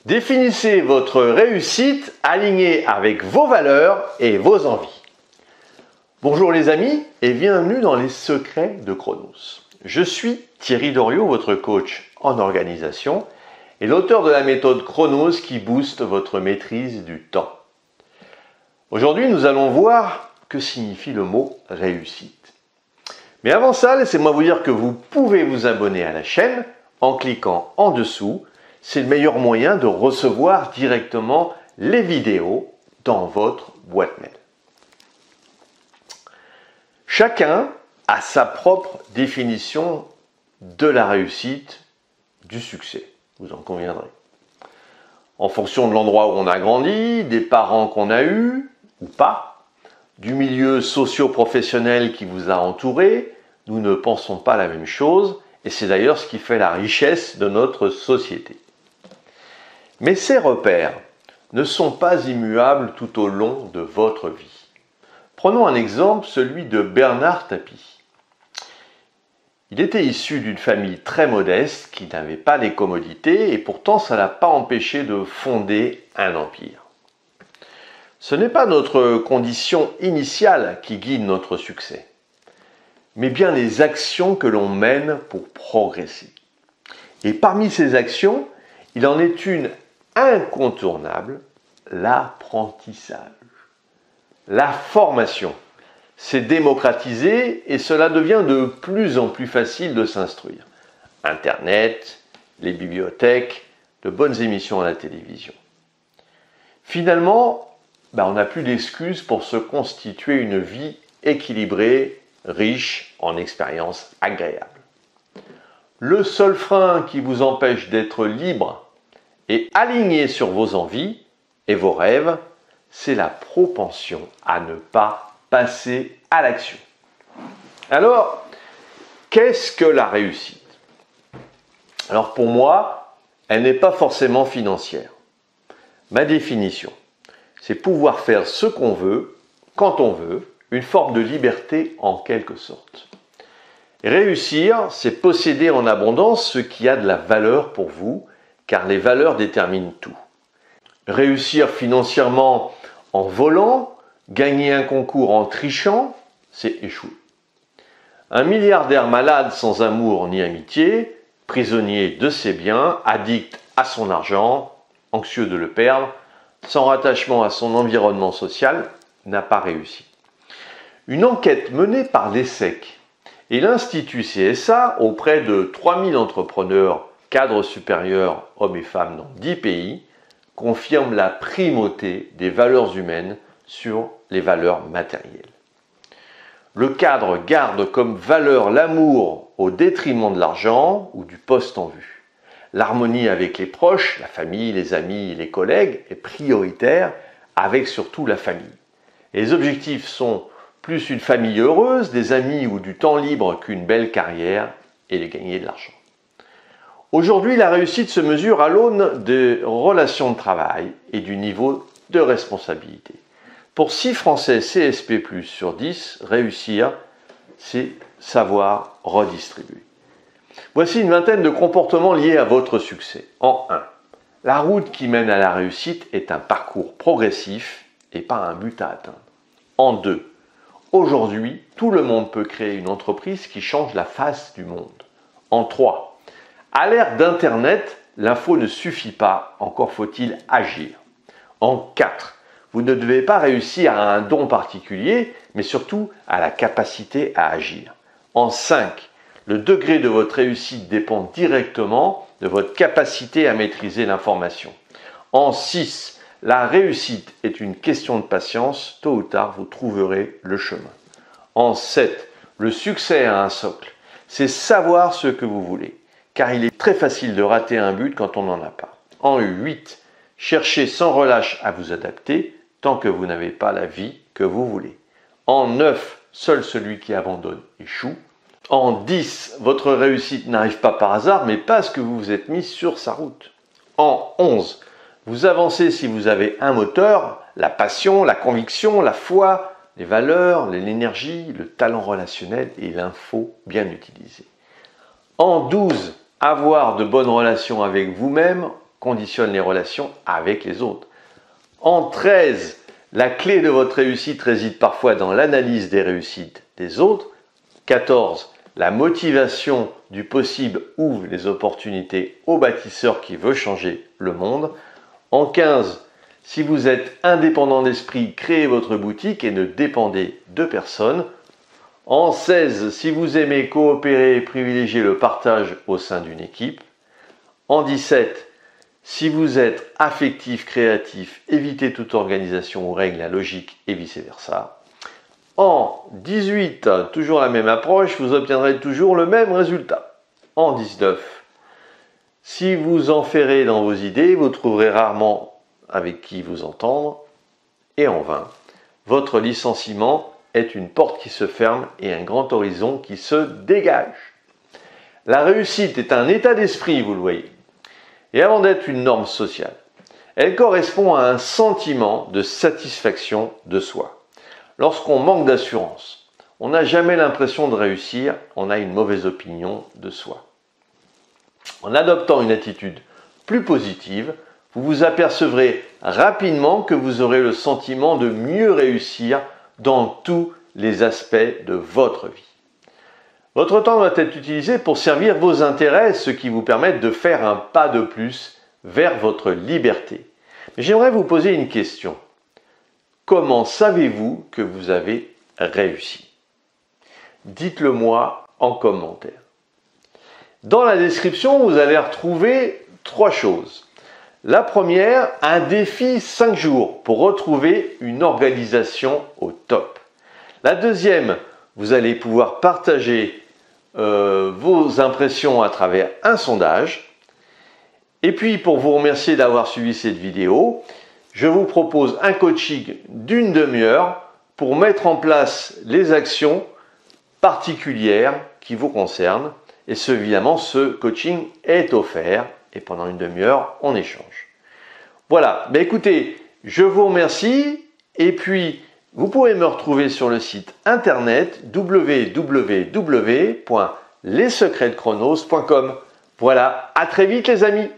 Définissez votre réussite alignée avec vos valeurs et vos envies. Bonjour les amis et bienvenue dans les secrets de Chronos. Je suis Thierry Doriot, votre coach en organisation et l'auteur de la méthode Chronos qui booste votre maîtrise du temps. Aujourd'hui, nous allons voir que signifie le mot réussite. Mais avant ça, laissez-moi vous dire que vous pouvez vous abonner à la chaîne en cliquant en dessous. C'est le meilleur moyen de recevoir directement les vidéos dans votre boîte mail. Chacun a sa propre définition de la réussite, du succès, vous en conviendrez. En fonction de l'endroit où on a grandi, des parents qu'on a eus ou pas, du milieu socio-professionnel qui vous a entouré, nous ne pensons pas la même chose et c'est d'ailleurs ce qui fait la richesse de notre société. Mais ces repères ne sont pas immuables tout au long de votre vie. Prenons un exemple, celui de Bernard Tapie. Il était issu d'une famille très modeste qui n'avait pas les commodités et pourtant ça ne l'a pas empêché de fonder un empire. Ce n'est pas notre condition initiale qui guide notre succès, mais bien les actions que l'on mène pour progresser. Et parmi ces actions, il en est une incontournable, l'apprentissage. La formation s'est démocratisée et cela devient de plus en plus facile de s'instruire. Internet, les bibliothèques, de bonnes émissions à la télévision. Finalement, on n'a plus d'excuses pour se constituer une vie équilibrée, riche en expériences agréables. Le seul frein qui vous empêche d'être libre et aligné sur vos envies et vos rêves, c'est la propension à ne pas passer à l'action. Alors, qu'est-ce que la réussite? Alors pour moi, elle n'est pas forcément financière. Ma définition, c'est pouvoir faire ce qu'on veut, quand on veut, une forme de liberté en quelque sorte. Réussir, c'est posséder en abondance ce qui a de la valeur pour vous, car les valeurs déterminent tout. Réussir financièrement en volant, gagner un concours en trichant, c'est échouer. Un milliardaire malade sans amour ni amitié, prisonnier de ses biens, addict à son argent, anxieux de le perdre, sans rattachement à son environnement social, n'a pas réussi. Une enquête menée par l'ESSEC et l'Institut CSA auprès de 3000 entrepreneurs cadres supérieurs, hommes et femmes dans 10 pays, confirme la primauté des valeurs humaines sur les valeurs matérielles. Le cadre garde comme valeur l'amour au détriment de l'argent ou du poste en vue. L'harmonie avec les proches, la famille, les amis, les collègues est prioritaire, avec surtout la famille. Et les objectifs sont plus une famille heureuse, des amis ou du temps libre qu'une belle carrière et de gagner de l'argent. Aujourd'hui, la réussite se mesure à l'aune des relations de travail et du niveau de responsabilité. Pour 6 Français CSP+, sur 10, réussir, c'est savoir redistribuer. Voici une vingtaine de comportements liés à votre succès. En 1, la route qui mène à la réussite est un parcours progressif et pas un but à atteindre. En 2, aujourd'hui, tout le monde peut créer une entreprise qui change la face du monde. En 3, à l'ère d'Internet, l'info ne suffit pas, encore faut-il agir. En 4, vous ne devez pas réussir à un don particulier, mais surtout à la capacité à agir. En 5, le degré de votre réussite dépend directement de votre capacité à maîtriser l'information. En 6, la réussite est une question de patience, tôt ou tard vous trouverez le chemin. En 7, le succès a un socle, c'est savoir ce que vous voulez, car il est très facile de rater un but quand on n'en a pas. En 8, cherchez sans relâche à vous adapter tant que vous n'avez pas la vie que vous voulez. En 9, seul celui qui abandonne échoue. En 10, votre réussite n'arrive pas par hasard, mais parce que vous vous êtes mis sur sa route. En 11, vous avancez si vous avez un moteur, la passion, la conviction, la foi, les valeurs, l'énergie, le talent relationnel et l'info bien utilisée. En 12, avoir de bonnes relations avec vous-même conditionne les relations avec les autres. En 13, la clé de votre réussite réside parfois dans l'analyse des réussites des autres. 14, la motivation du possible ouvre les opportunités au bâtisseur qui veut changer le monde. En 15, si vous êtes indépendant d'esprit, créez votre boutique et ne dépendez de personne. En 16, si vous aimez coopérer, privilégiez le partage au sein d'une équipe. En 17, si vous êtes affectif, créatif, évitez toute organisation ou règle, la logique et vice-versa. En 18, toujours la même approche, vous obtiendrez toujours le même résultat. En 19, si vous enferrez dans vos idées, vous trouverez rarement avec qui vous entendre. Et en 20, votre licenciement est une porte qui se ferme et un grand horizon qui se dégage. La réussite est un état d'esprit, vous le voyez. Et avant d'être une norme sociale, elle correspond à un sentiment de satisfaction de soi. Lorsqu'on manque d'assurance, on n'a jamais l'impression de réussir, on a une mauvaise opinion de soi. En adoptant une attitude plus positive, vous vous apercevrez rapidement que vous aurez le sentiment de mieux réussir dans tous les aspects de votre vie. Votre temps doit être utilisé pour servir vos intérêts, ce qui vous permet de faire un pas de plus vers votre liberté. Mais j'aimerais vous poser une question. Comment savez-vous que vous avez réussi? Dites-le moi en commentaire. Dans la description, vous allez retrouver 3 choses. La première, un défi 5 jours pour retrouver une organisation au top. La deuxième, vous allez pouvoir partager vos impressions à travers un sondage. Et puis, pour vous remercier d'avoir suivi cette vidéo, je vous propose un coaching d'une demi-heure pour mettre en place les actions particulières qui vous concernent. Et évidemment, ce coaching est offert et pendant une demi-heure, on échange. Voilà, écoutez, je vous remercie et puis vous pouvez me retrouver sur le site internet www.lessecretsdechronos.com. Voilà, à très vite les amis.